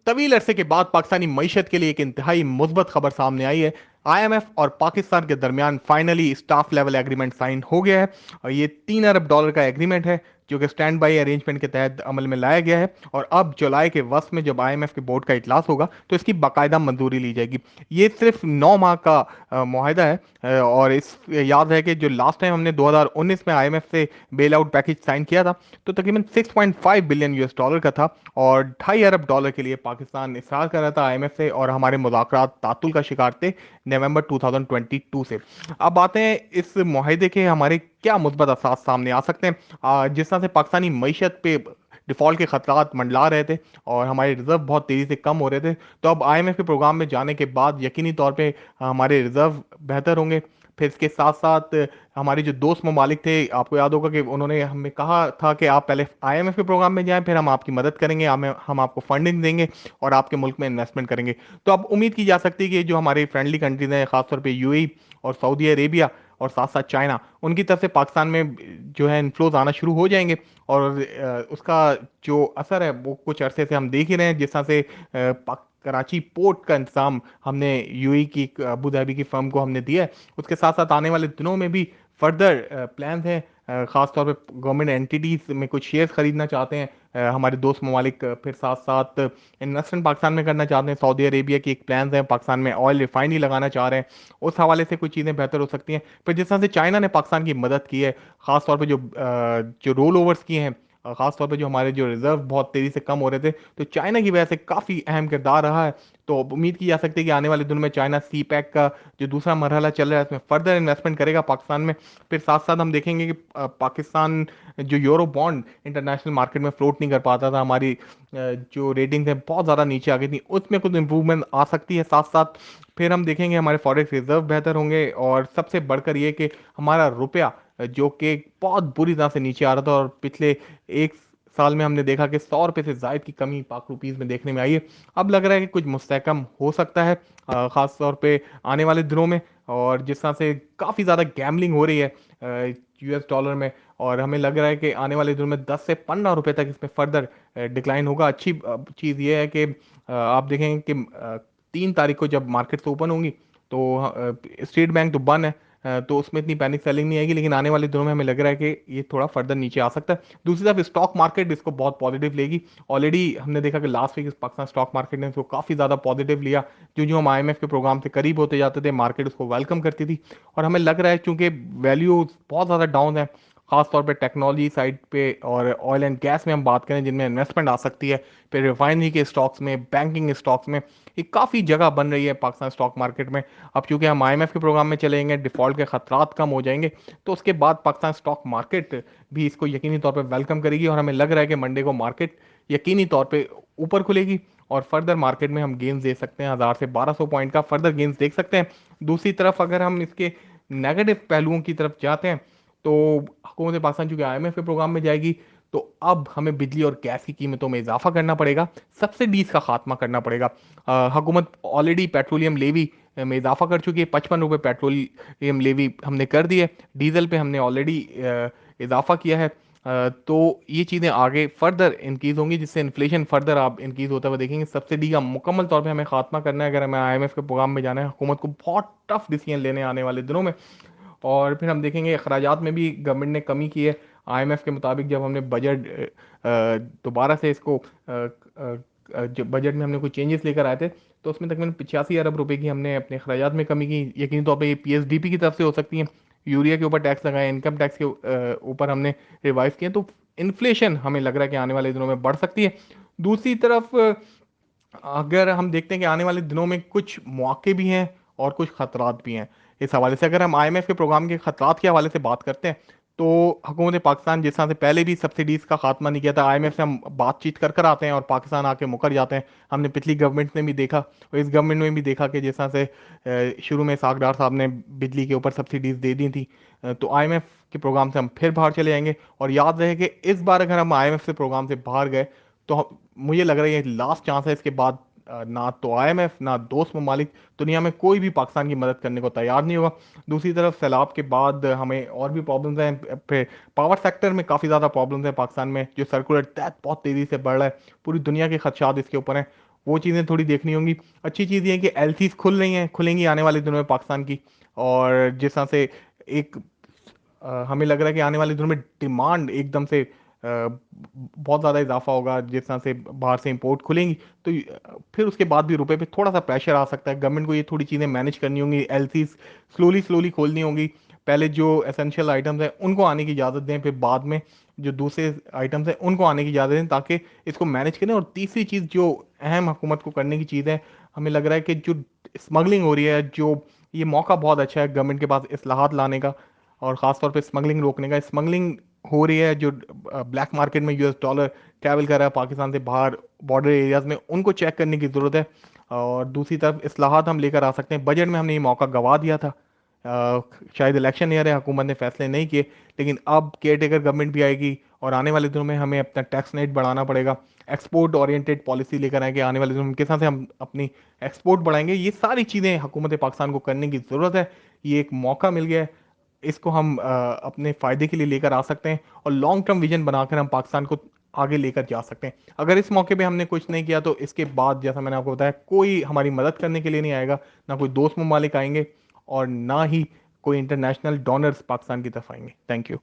तवील अरसे के बाद पाकिस्तानी मईशत के लिए एक इंतहाई मुस्बत खबर सामने आई है। आईएमएफ और पाकिस्तान के दरमियान finally staff level agreement sign हो गया है और ये $3 अरब का एग्रीमेंट है जो कि स्टैंड बाई अरेंजमेंट के तहत अमल में लाया गया है। और अब जुलाई के वस्त में जब आईएमएफ के बोर्ड का इजलास होगा तो इसकी बाकायदा मंजूरी ली जाएगी। ये सिर्फ 9 माह का मुआहदा है। और इस याद है कि जो लास्ट टाइम हमने 2019 में आईएमएफ से बेल आउट पैकेज साइन किया था तो तकरीबन 6.5 बिलियन यूएस डॉलर का था और $2.5 अरब के लिए पाकिस्तान इसरार कर रहा था आईएमएफ से और हमारे मुज़ाकरात तातुल का शिकार थे नवंबर 2022 से। अब आते हैं इस मुआहदे के हमारे क्या मुस्बत असर सामने आ सकते हैं। जिस तरह से पाकिस्तानी मईशत पे डिफॉल्ट के खतरात मंडला रहे थे और हमारे रिजर्व बहुत तेजी से कम हो रहे थे, तो अब आईएमएफ के प्रोग्राम में जाने के बाद यकीनी तौर पे हमारे रिजर्व बेहतर होंगे। फिर इसके साथ साथ हमारे जो दोस्त ममालिक थे, आपको याद होगा कि उन्होंने हमें कहा था कि आप पहले आईएमएफ के प्रोग्राम में जाएं, फिर हम आपकी मदद करेंगे, हम आपको फंडिंग देंगे और आपके मुल्क में इन्वेस्टमेंट करेंगे। तो अब उम्मीद की जा सकती है कि जो हमारे फ्रेंडली कंट्रीज हैं, खासतौर पे यूएई और सऊदी अरेबिया और साथ साथ चाइना, उनकी तरफ से पाकिस्तान में जो है इन्फ्लोज आना शुरू हो जाएंगे। और उसका जो असर है वो कुछ अरसे से हम देख ही रहे हैं। जिस तरह से कराची पोर्ट का इंतजाम हमने यूएई की अबू धाबी की फर्म को हमने दिया है, उसके साथ साथ आने वाले दिनों में भी फर्दर प्लान्स हैं। खास तौर पे गवर्नमेंट एंटिटीज में कुछ शेयर्स खरीदना चाहते हैं हमारे दोस्त ममालिक। फिर साथ साथ इन्वेस्टमेंट पाकिस्तान में करना चाहते हैं। सऊदी अरेबिया की एक प्लान्स है, पाकिस्तान में ऑयल रिफाइनरी लगाना चाह रहे हैं। उस हवाले से कुछ चीज़ें बेहतर हो सकती हैं। फिर जिस तरह से चाइना ने पाकिस्तान की मदद की है, खास तौर पे जो रोल ओवर्स किए हैं, खास तौर पे जो हमारे जो रिजर्व बहुत तेजी से कम हो रहे थे, तो चाइना की वजह से काफ़ी अहम किरदार रहा है। तो अब उम्मीद की जा सकती है कि आने वाले दिनों में चाइना सी पैक का जो दूसरा मरहला चल रहा है उसमें फर्दर इन्वेस्टमेंट करेगा पाकिस्तान में। फिर साथ साथ हम देखेंगे कि पाकिस्तान जो यूरो बॉन्ड इंटरनेशनल मार्केट में फ्लोट नहीं कर पाता था, हमारी जो रेटिंग है बहुत ज़्यादा नीचे आ गई थी, उसमें कुछ इंप्रूवमेंट आ सकती है। साथ साथ फिर हम देखेंगे हमारे फॉरेक्स रिजर्व बेहतर होंगे और सबसे बढ़कर ये कि हमारा रुपया जो कि बहुत बुरी तरह से नीचे आ रहा था और पिछले एक साल में हमने देखा कि 100 रुपये से जायद की कमी पाक रुपीज़ में देखने में आई है, अब लग रहा है कि कुछ मुस्तहकम हो सकता है ख़ास तौर पे आने वाले दिनों में। और जिस तरह से काफ़ी ज़्यादा गैमलिंग हो रही है यूएस डॉलर में, और हमें लग रहा है कि आने वाले दिनों में 10 से 15 रुपए तक इसमें फर्दर डिक्लाइन होगा। अच्छी चीज़ ये है कि आप देखेंगे कि 3 तारीख को जब मार्केट्स ओपन होंगी तो स्टेट बैंक तो बंद है, तो उसमें इतनी पैनिक सेलिंग नहीं आएगी, लेकिन आने वाले दिनों में हमें लग रहा है कि ये थोड़ा फर्दर नीचे आ सकता है। दूसरी तरफ स्टॉक मार्केट इसको बहुत पॉजिटिव लेगी। ऑलरेडी हमने देखा कि last week Pakistan stock market ने इसको काफ़ी ज़्यादा पॉजिटिव लिया। जो जो हम आईएमएफ के प्रोग्राम से करीब होते जाते थे, मार्केट उसको वेलकम करती थी। और हमें लग रहा है चूंकि वैल्यू बहुत ज़्यादा डाउन है, खास तौर पे टेक्नोलॉजी साइड पे और ऑयल एंड गैस में हम बात करें जिनमें इन्वेस्टमेंट आ सकती है, फिर रिफाइनरी के स्टॉक्स में, बैंकिंग स्टॉक्स में, ये काफ़ी जगह बन रही है पाकिस्तान स्टॉक मार्केट में। अब चूंकि हम आईएमएफ के प्रोग्राम में चलेंगे, डिफॉल्ट के खतरात कम हो जाएंगे, तो उसके बाद पाकिस्तान स्टॉक मार्केट भी इसको यकीनी तौर पर वेलकम करेगी। और हमें लग रहा है कि मंडे को मार्केट यकीनी तौर पर ऊपर खुलेगी और फर्दर मार्केट में हम गेंस दे सकते हैं, 1000 से 1200 पॉइंट का फर्दर गेंस देख सकते हैं। दूसरी तरफ अगर हम इसके नेगेटिव पहलुओं की तरफ जाते हैं तो हुकूमत पाकिस्तान चूंकि आईएमएफ के प्रोग्राम में जाएगी, तो अब हमें बिजली और गैस की कीमतों में इजाफा करना पड़ेगा, सब्सिडीज का खात्मा करना पड़ेगा। हुकूमत ऑलरेडी पेट्रोलियम लेवी में इजाफा कर चुकी है, 55 रुपये पेट्रोलियम लेवी हमने कर दी है। डीजल पे हमने ऑलरेडी इजाफा किया है। तो ये चीज़ें आगे फर्दर इंक्रीज होंगी जिससे इन्फ्लेशन फर्दर आप इंक्रीज होता हुआ देखेंगे। सब्सिडी का मुकम्मल तौर पे हमें खात्मा करना है अगर हमें आईएमएफ के प्रोग्राम में जाना है। हुकूमत को बहुत टफ डिसीजन लेने आने वाले दिनों में। और फिर हम देखेंगे अखराजात में भी गवर्नमेंट ने कमी की है। आईएमएफ के मुताबिक जब हमने बजट दोबारा से इसको जो बजट में हमने कुछ चेंजेस लेकर आए थे, तो उसमें तकरीबन 85 अरब रुपए की हमने अपने अखराजात में कमी की। यकीनी तौर पर ये पीएसडीपी की तरफ से हो सकती है। यूरिया के ऊपर टैक्स लगाए, इनकम टैक्स के ऊपर हमने रिवाइव किए, तो इन्फ्लेशन हमें लग रहा है कि आने वाले दिनों में बढ़ सकती है। दूसरी तरफ अगर हम देखते हैं कि आने वाले दिनों में कुछ मौके भी हैं और कुछ खतरात भी हैं। इस हवाले से अगर हम आईएमएफ के प्रोग्राम के खतरात के हवाले से बात करते हैं, तो हुकूमत पाकिस्तान जिस तरह से पहले भी सब्सिडीज़ का खात्मा नहीं किया था, आईएमएफ से हम बातचीत कर कर आते हैं और पाकिस्तान आके मुकर जाते हैं। हमने पिछली गवर्नमेंट ने भी देखा और इस गवर्नमेंट में भी देखा कि जिस तरह से शुरू में सागडार साहब ने बिजली के ऊपर सब्सिडीज़ दे दी थी। तो आईएमएफ के प्रोग्राम से हम फिर बाहर चले जाएंगे। और याद रहे कि इस बार अगर हम आईएमएफ से प्रोग्राम से बाहर गए तो मुझे लग रहा है ये लास्ट चांस है। इसके बाद ना तो आईएमएफ ना दोस्त ममालिक, दुनिया में कोई भी पाकिस्तान की मदद करने को तैयार नहीं होगा। दूसरी तरफ सैलाब के बाद हमें और भी प्रॉब्लम्स हैं। फिर पावर सेक्टर में काफ़ी ज़्यादा प्रॉब्लम्स हैं पाकिस्तान में, जो सर्कुलर डेथ बहुत तेज़ी से बढ़ रहा है, पूरी दुनिया के खदशात इसके ऊपर हैं। वो चीज़ें थोड़ी देखनी होंगी। अच्छी चीज़ ये है कि एलसीज खुल रही हैं, खुलेंगी आने वाले दिनों में पाकिस्तान की। और जिस तरह से एक हमें लग रहा है कि आने वाले दिनों में डिमांड एकदम से बहुत ज़्यादा इजाफा होगा, जिस तरह से बाहर से इंपोर्ट खुलेंगी। तो फिर उसके बाद भी रुपए पे थोड़ा सा प्रेशर आ सकता है। गवर्नमेंट को ये थोड़ी चीज़ें मैनेज करनी होंगी, एलसी स्लोली स्लोली खोलनी होंगी। पहले जो एसेंशियल आइटम्स हैं उनको आने की इजाज़त दें, फिर बाद में जो दूसरे आइटम्स हैं उनको आने की इजाज़त दें, ताकि इसको मैनेज करें। और तीसरी चीज़ जो अहम हुकूमत को करने की चीज़ है, हमें लग रहा है कि जो स्मगलिंग हो रही है, जो ये मौका बहुत अच्छा है गवर्नमेंट के पास इस्लाहात लाने का, और ख़ासतौर पे स्मगलिंग रोकने का। स्मगलिंग हो रही है, जो ब्लैक मार्केट में यूएस डॉलर ट्रैवल कर रहा है पाकिस्तान से बाहर बॉर्डर एरियाज में, उनको चेक करने की ज़रूरत है। और दूसरी तरफ इस्लाहात हम लेकर आ सकते हैं। बजट में हमने ये मौका गंवा दिया था। शायद इलेक्शन ईयर है, हुकूमत ने फैसले नहीं किए, लेकिन अब केयर टेकर गवर्नमेंट भी आएगी और आने वाले दिनों में हमें अपना टैक्स नेट बढ़ाना पड़ेगा। एक्सपोर्ट ओरिएंटेड पॉलिसी लेकर आएंगे आने वाले दिनों में, किस तरह से हम अपनी एक्सपोर्ट बढ़ाएंगे, ये सारी चीज़ें हुकूमत पाकिस्तान को करने की ज़रूरत है। ये एक मौका मिल गया है, इसको हम अपने फ़ायदे के लिए लेकर आ सकते हैं और लॉन्ग टर्म विजन बनाकर हम पाकिस्तान को आगे लेकर जा सकते हैं। अगर इस मौके पे हमने कुछ नहीं किया तो इसके बाद, जैसा मैंने आपको बताया, कोई हमारी मदद करने के लिए नहीं आएगा, ना कोई दोस्त ममालिक आएंगे और ना ही कोई इंटरनेशनल डोनर्स पाकिस्तान की तरफ आएंगे। Thank you.